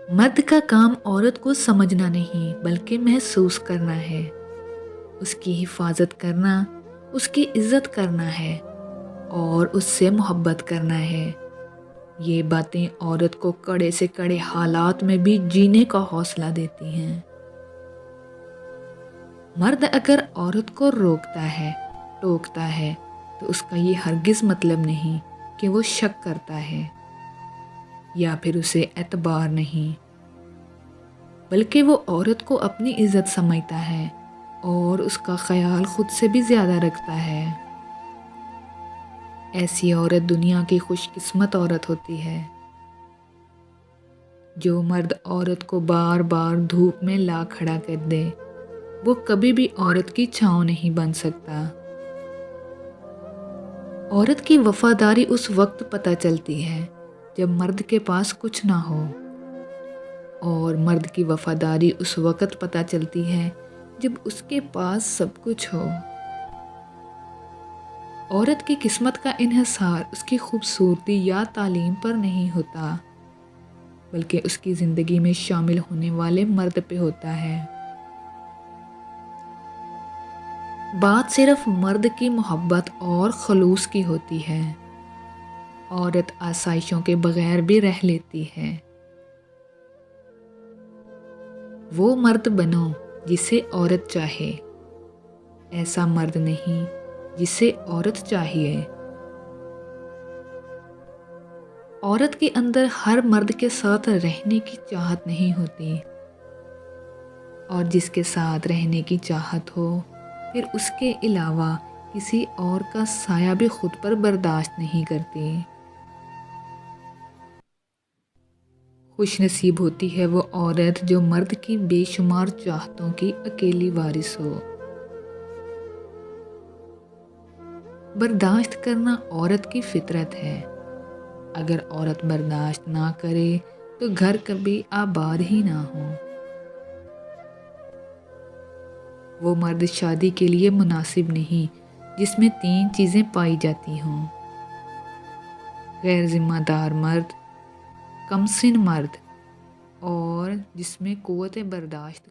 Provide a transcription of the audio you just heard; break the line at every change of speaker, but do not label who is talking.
مرد کا کام عورت کو سمجھنا نہیں بلکہ محسوس کرنا ہے، اس کی حفاظت کرنا، اس کی عزت کرنا ہے اور اس سے محبت کرنا ہے۔ یہ باتیں عورت کو کڑے سے کڑے حالات میں بھی جینے کا حوصلہ دیتی ہیں۔ مرد اگر عورت کو روکتا ہے، ٹوکتا ہے، تو اس کا یہ ہرگز مطلب نہیں کہ وہ شک کرتا ہے یا پھر اسے اعتبار نہیں، بلکہ وہ عورت کو اپنی عزت سمجھتا ہے اور اس کا خیال خود سے بھی زیادہ رکھتا ہے۔ ایسی عورت دنیا کی خوش قسمت عورت ہوتی ہے۔ جو مرد عورت کو بار بار دھوپ میں لا کھڑا کر دے، وہ کبھی بھی عورت کی چھاؤں نہیں بن سکتا۔ عورت کی وفاداری اس وقت پتہ چلتی ہے جب مرد کے پاس کچھ نہ ہو، اور مرد کی وفاداری اس وقت پتہ چلتی ہے جب اس کے پاس سب کچھ ہو۔ عورت کی قسمت کا انحصار اس کی خوبصورتی یا تعلیم پر نہیں ہوتا، بلکہ اس کی زندگی میں شامل ہونے والے مرد پہ ہوتا ہے۔ بات صرف مرد کی محبت اور خلوص کی ہوتی ہے۔ عورت آسائشوں کے بغیر بھی رہ لیتی ہے۔ وہ مرد بنو جسے عورت چاہے، ایسا مرد نہیں جسے عورت چاہیے۔ عورت کے اندر ہر مرد کے ساتھ رہنے کی چاہت نہیں ہوتی، اور جس کے ساتھ رہنے کی چاہت ہو، پھر اس کے علاوہ کسی اور کا سایہ بھی خود پر برداشت نہیں کرتی۔ خوش نصیب ہوتی ہے وہ عورت جو مرد کی بے شمار چاہتوں کی اکیلی وارث ہو۔ برداشت کرنا عورت کی فطرت ہے۔ اگر عورت برداشت نہ کرے تو گھر کبھی آباد ہی نہ ہو۔ وہ مرد شادی کے لیے مناسب نہیں جس میں 3 چیزیں پائی جاتی ہوں: غیر ذمہ دار مرد، کم سن مرد اور جس میں قوت برداشت